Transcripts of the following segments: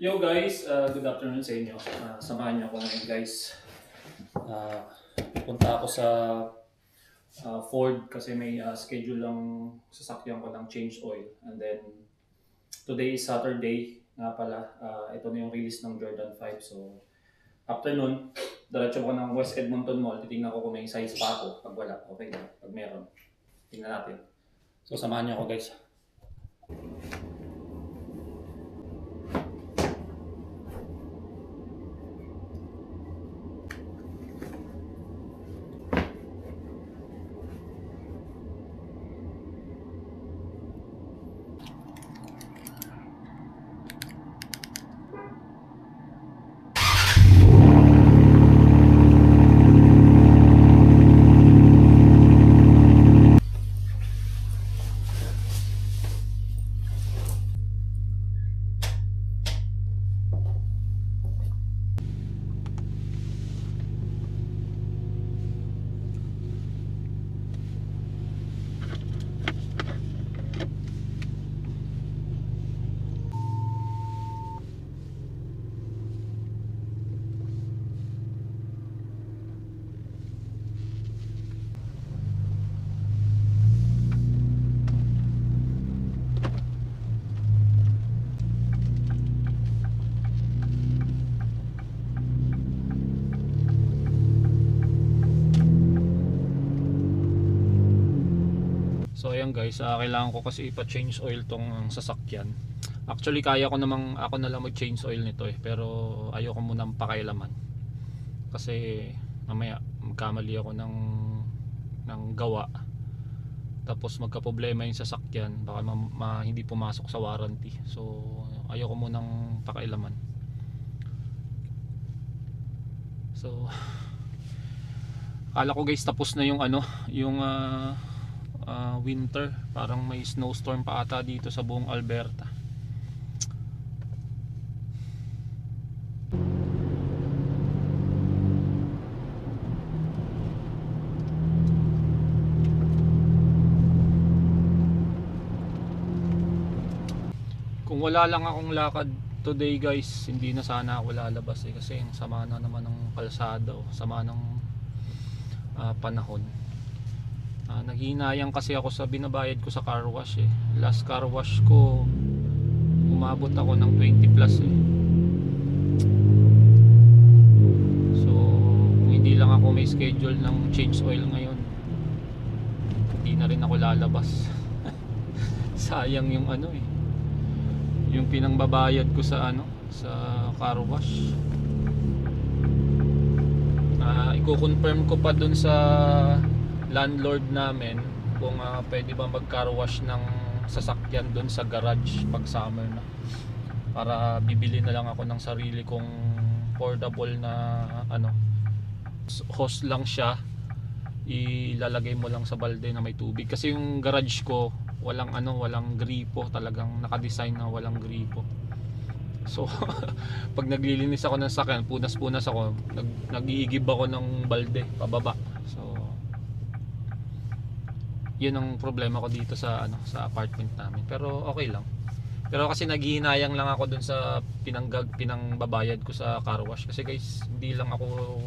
Yo guys, good afternoon sa inyo. Samahan niyo ako ngayon guys. Uh, Punta ako sa Ford kasi may schedule lang sasakyan ko ng change oil. And then today is Saturday nga pala. Ito na yung release ng Jordan 5. So after nun, diretso ko ng West Edmonton Mall. Titingnan ko kung may size pa ako. Pag wala, okay na. Pag meron, tingnan natin. So samahan niyo ako guys. So ayan guys, kailangan ko kasi ipa-change oil tong sasakyan. Actually kaya ko namang ako na lang mag-change oil nito pero ayoko munang pakialaman. Kasi mamaya magkamali ako ng gawa. Tapos magka-problema yung sasakyan, baka hindi pumasok sa warranty. So ayoko munang pakialaman. So akala ko guys tapos na yung winter, parang may snowstorm pa ata dito sa buong Alberta. Kung wala lang akong lakad today guys, hindi na sana ako lalabas kasi ang sama na naman ng kalsada, sama ng panahon. Naghinayang kasi ako sa binabayad ko sa car wash Last car wash ko umabot ako ng 20 plus So kung hindi lang ako may schedule ng change oil ngayon, hindi na rin ako lalabas. Sayang yung yung pinangbabayad ko sa sa car wash. Iko-confirm ko pa dun sa landlord namin kung pwede ba mag-car wash ng sasakyan doon sa garage pag summer na, para bibili na lang ako ng sarili kong portable na hose lang siya, ilalagay mo lang sa balde na may tubig. Kasi yung garage ko walang gripo, talagang nakadesign na walang gripo. So pag naglilinis ako ng sasakyan, punas-punas ako, nag-iigib ako ng balde pababa. So yun ang problema ko dito sa sa apartment namin, pero okay lang. Pero kasi naghihinayang lang ako dun sa pinangbabayad ko sa car wash, kasi guys hindi lang ako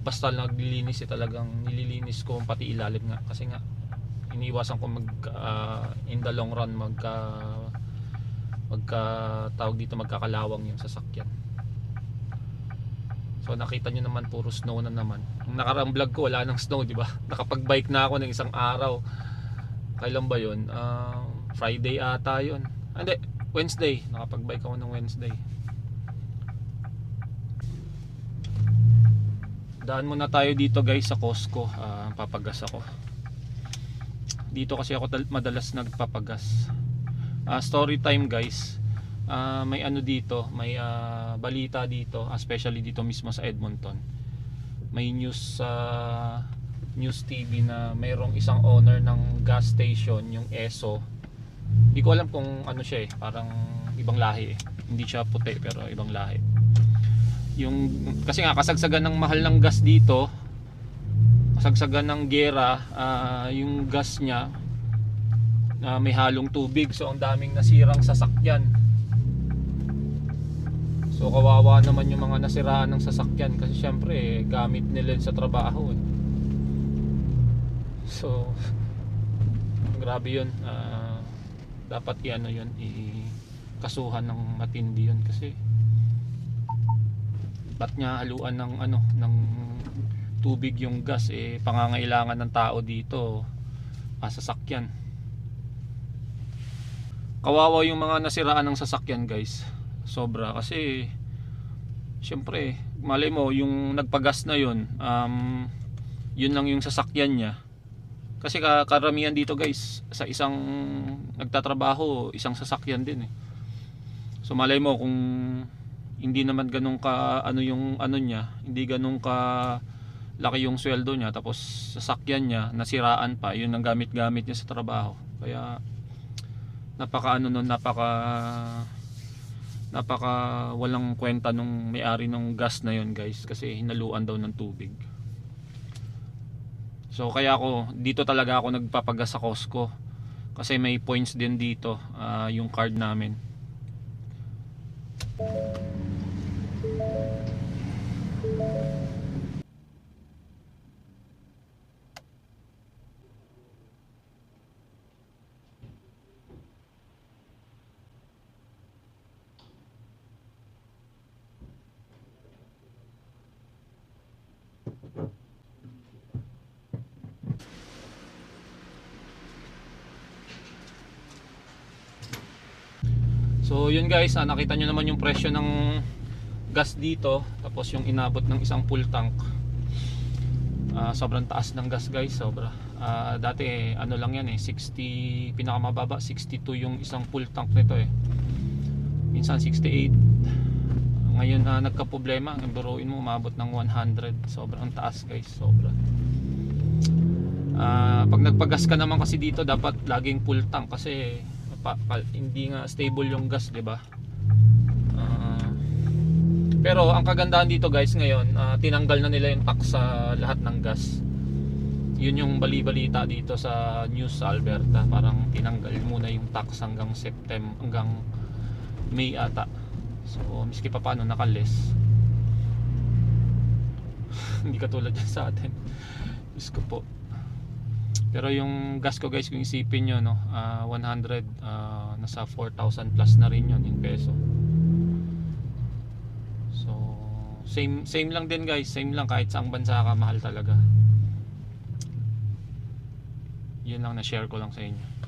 basta naglilinis talagang nililinis ko pati ilalim nga, kasi nga iniiwasan ko in the long run tawag dito magkakalawang yung sasakyan. So nakita nyo naman, puro snow na naman. Yung nakaraang vlog ko wala nang snow, di ba? Nakapag-bike na ako ng isang araw. Kailan ba yun? Friday ata yun. Hindi, Wednesday. Nakapag-bike ako ng Wednesday. Daan muna tayo dito guys sa Costco. Papagas ako. Dito kasi ako madalas nagpapagas. Story time guys. May dito, may balita dito, especially dito mismo sa Edmonton. May news sa News TV na mayroong isang owner ng gas station, yung ESSO. Hindi ko alam kung siya parang ibang lahi Hindi siya puti pero ibang lahi. Kasi nga kasagsagan ng mahal ng gas dito, kasagsagan ng gera, yung gas niya may halong tubig, so ang daming nasirang sasakyan. So kawawa naman yung mga nasiraan ng sasakyan kasi syempre gamit nila sa trabaho eh. So grabe yun. Dapat i-ano yun, kasuhan ng matindi yun kasi ba't niya haluan ng ano, ng tubig yung gas eh, pangangailangan ng tao dito sasakyan. Kawawa yung mga nasiraan ng sasakyan guys, sobra kasi syempre malay mo yung nagpagas na yun, yun lang yung sasakyan niya. Kasi karamihan dito guys, sa isang nagtatrabaho, isang sasakyan din eh. So malay mo kung hindi naman ganun ka ano yung ano niya, hindi ganun ka laki yung sweldo niya, tapos sasakyan niya nasiraan pa, yun ang gamit-gamit niya sa trabaho. Kaya napaka ano nun, napaka walang kwenta nung may-ari ng gas na yun guys, kasi hinaluan daw ng tubig. So kaya ako dito talaga ako nagpapagas sa Costco kasi may points din dito, yung card namin. So yun guys, nakita nyo naman yung presyo ng gas dito, tapos yung inabot ng isang full tank. Sobrang taas ng gas guys, sobra. Dati ano lang yan eh, 60, pinakamababa 62 yung isang full tank nito eh. Minsan 68. Ngayon nagka-problema, buruin mo umabot ng 100. Sobrang taas guys, sobra. Pag nagpagas ka naman kasi dito, dapat laging full tank kasi hindi nga stable yung gas, 'di ba? Pero ang kagandahan dito guys ngayon, tinanggal na nila yung tax sa lahat ng gas. Yun yung bali-balita dito sa news sa Alberta, parang tinanggal muna yung tax hanggang September, hanggang May ata. So miski pa paano naka-less. Hindi katulad yan sa atin. Diyos ko po. Pero yung gas ko guys, kung isipin nyo no, 100, nasa 4,000 plus na rin yun in peso. So same lang din guys, same lang kahit saang bansa ka, mahal talaga. Yun lang na share ko lang sa inyo.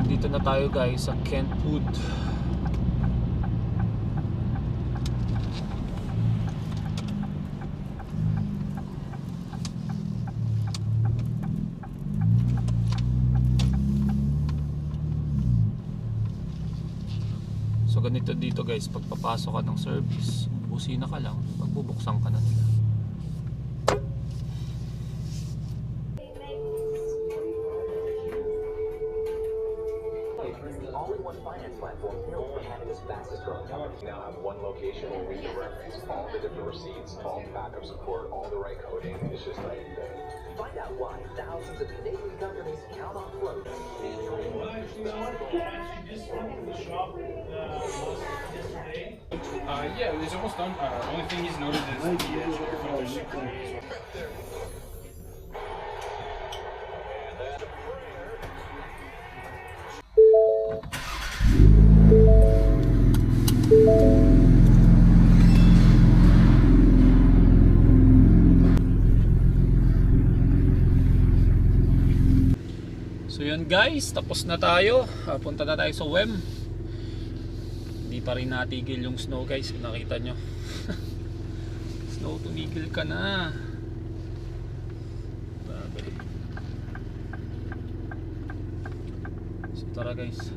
Dito na tayo guys sa Kentwood. So ganito dito guys, pag papasok ka ng service, busina ka lang, pagbubuksan ka na nila. Finance platform built for Canada's fastest growing company. Now have one location where we can reference all the different receipts, all the backup support, all the right coding. It's just like find out why thousands of Canadian companies count on Float. Yeah, it's almost done. Only thing he's noted is the So yun guys, tapos na tayo. Punta na tayo sa WEM. Hindi pa rin natigil yung snow guys, kung nakita nyo. Snow, tumigil ka na. So tara guys.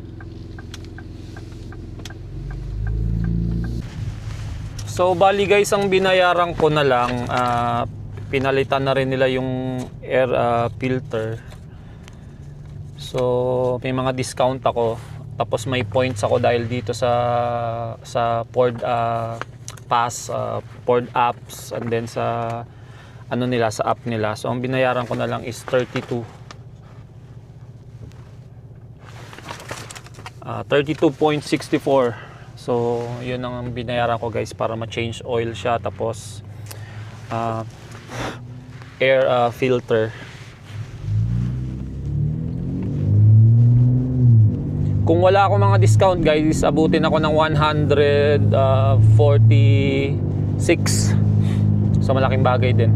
So bali guys, ang binayaran ko na lang, pinalitan na rin nila yung air filter. So may mga discount ako. Tapos may points ako dahil dito sa Ford Pass, Ford apps, and then sa ano nila, sa app nila. So ang binayaran ko na lang is 32. 32.64. So yun ang binayaran ko guys para ma-change oil siya, tapos air filter. Kung wala akong mga discount guys, abutin ako ng 146. So malaking bagay din.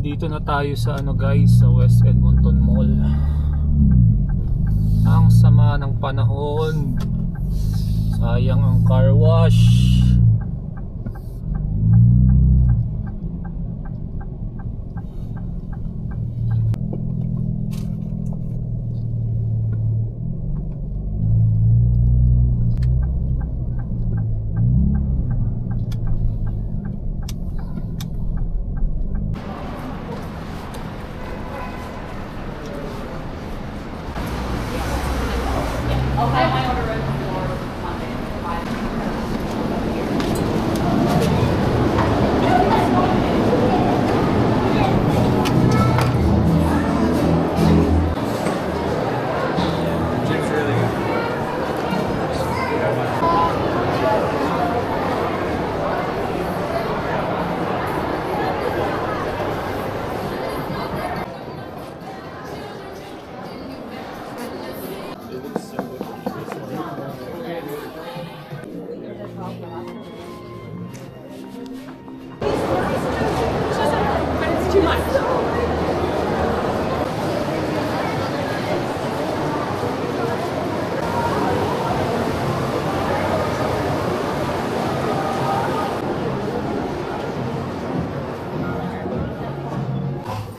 Dito na tayo sa ano guys, sa West Edmonton Mall. Ang sama ng panahon. Sayang ang car wash.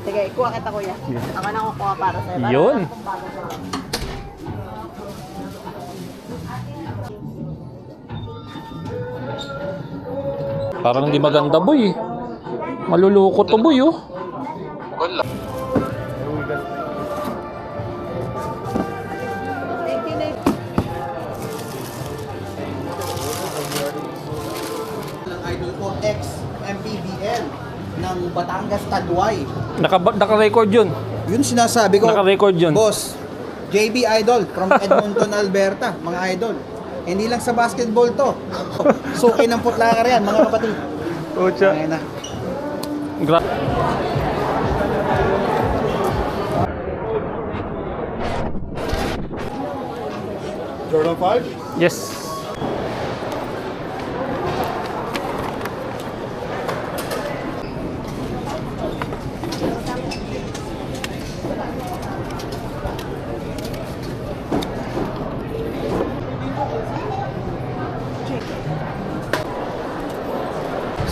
Sige, ikuha kita kuya. Ako na kukuha para sa'yo. Para Yun. wala akong bago sa'yo. Parang hindi maganda boy. Malulukot to boy oh. Ng idol ko ex MPBL ng Batangas Tadway. Naka-record yun. Yun sinasabi ko. Naka-record yun. Boss, JB Idol from Edmonton, Alberta, mga idol. Hindi lang sa basketball to. Suki ng putlakar yan, mga kapatid. Ocha. Ayan na. Jordan 5? Yes.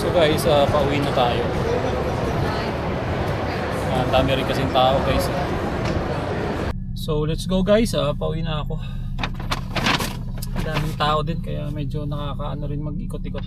So guys, pauwi na tayo. Dami rin kasing tao guys. So let's go guys, pauwi na ako. Daming tao din kaya medyo nakakaano rin mag-ikot-ikot.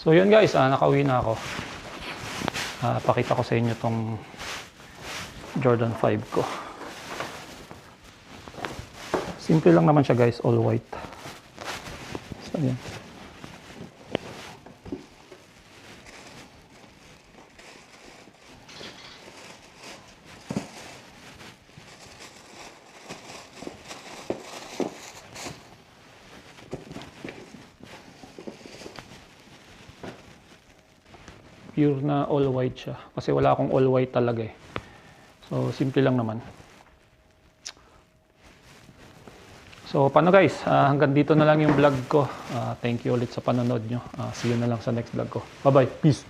So yun guys, nakauwi na ako. Pakita ko sa inyo tong Jordan 5 ko. Simple lang naman siya guys, all white. So yan. Pure na all white siya. Kasi wala akong all white talaga eh. So, simple lang naman. So, paano guys? Hanggang dito na lang yung vlog ko. Thank you ulit sa panonood nyo. See you na lang sa next vlog ko. Bye-bye. Peace!